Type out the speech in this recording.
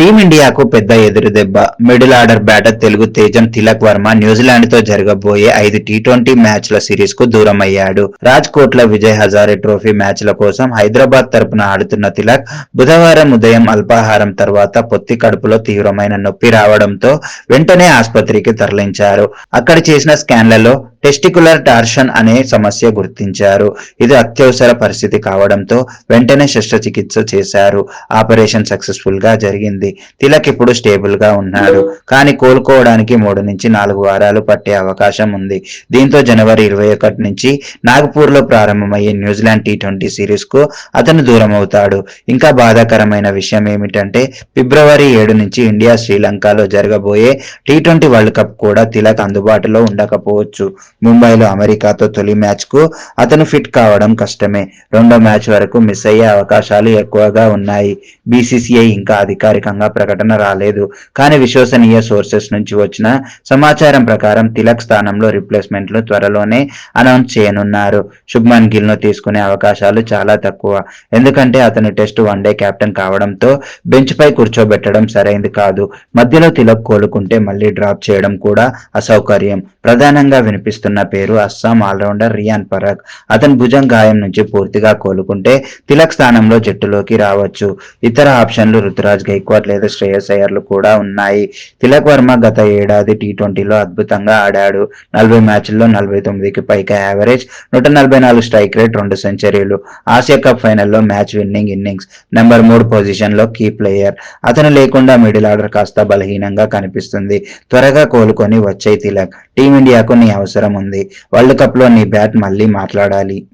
టీమిండియాకు పెద్ద ఎదురుదెబ్బ. మిడిల్ ఆర్డర్ బ్యాటర్ తెలుగు తేజం తిలక్ వర్మ న్యూజిలాండ్ తో జరగబోయే 5 టీ20 మ్యాచ్ల సిరీస్ కు దూరమయ్యాడు. రాజ్కోట్ లో విజయ్ హజారే ట్రోఫీ మ్యాచ్ల కోసం హైదరాబాద్ తరపున ఆడుతున్న తిలక్ బుధవారం ఉదయం అల్పాహారం తర్వాత పొత్తి కడుపులో తీవ్రమైన నొప్పి రావడంతో వెంటనే ఆస్పత్రికి తరలించారు. అక్కడ చేసిన స్కాన్లలో టెస్టికులర్ టార్షన్ అనే సమస్య గుర్తించారు. ఇది అత్యవసర పరిస్థితి కావడంతో వెంటనే శస్త్రచికిత్స చేశారు. ఆపరేషన్ సక్సెస్ఫుల్ గా జరిగింది. తిలక్ ఇప్పుడు స్టేబుల్ గా ఉన్నాడు. కానీ కోలుకోవడానికి 3 నుంచి 4 వారాలు పట్టే అవకాశం ఉంది. దీంతో జనవరి 21 నుంచి నాగపూర్ లో ప్రారంభమయ్యే న్యూజిలాండ్ టీ20 సిరీస్ కు అతను దూరమవుతాడు. ఇంకా బాధాకరమైన విషయం ఏమిటంటే ఫిబ్రవరి 7 నుంచి ఇండియా శ్రీలంకలో జరగబోయే టీ20 వరల్డ్ కప్ కూడా తిలక్ అందుబాటులో ఉండకపోవచ్చు. ముంబైలో అమెరికాతో తొలి మ్యాచ్ కు అతను ఫిట్ కావడం కష్టమే. రెండో మ్యాచ్ వరకు మిస్ అయ్యే అవకాశాలు ఎక్కువగా ఉన్నాయి. బీసీసీఐ ఇంకా అధికారికంగా ప్రకటన రాలేదు. కానీ విశ్వసనీయ సోర్సెస్ నుంచి వచ్చిన సమాచారం ప్రకారం తిలక్ స్థానంలో రిప్లేస్మెంట్లు త్వరలోనే అనౌన్స్ చేయనున్నారు. శుభ్మన్ గిల్ ను తీసుకునే అవకాశాలు చాలా తక్కువ. ఎందుకంటే అతను టెస్ట్ వన్డే కెప్టెన్ కావడంతో బెంచ్ పై కూర్చోబెట్టడం సరైంది కాదు. మధ్యలో తిలక్ కోలుకుంటే మళ్లీ డ్రాప్ చేయడం కూడా అసౌకర్యం. ప్రధానంగా వినిపిస్తున్న పేరు అస్సాం ఆల్రౌండర్ రియాన్ పరాగ్. అతని భుజం గాయం నుంచి పూర్తిగా కోలుకుంటే తిలక్ స్థానంలో జట్టులోకి రావచ్చు. ఇతర ఆప్షన్లు రుతురాజ్ గైక్వాడ్ లేదా శ్రేయస్ అయ్యర్లు కూడా ఉన్నాయి. తిలక్ వర్మ గత ఏడాది టీ20లో అద్భుతంగా ఆడాడు. 40 మ్యాచ్ల్లో 49కి పైగా యావరేజ్, 144 స్ట్రైక్ రేట్, 2 సెంచరీలు. ఆసియా కప్ ఫైనల్లో match winning innings, number 3 position లో కీ ప్లేయర్. అతను లేకుండా మిడిల్ ఆర్డర్ కాస్త బలహీనంగా కనిపిస్తుంది. త్వరగా కోలుకొని వచ్చే తిలక్. టీమిండియాకు నీ అవసరం ఉంది. వరల్డ్ కప్ లో నీ బ్యాట్ మళ్లీ మాట్లాడాలి.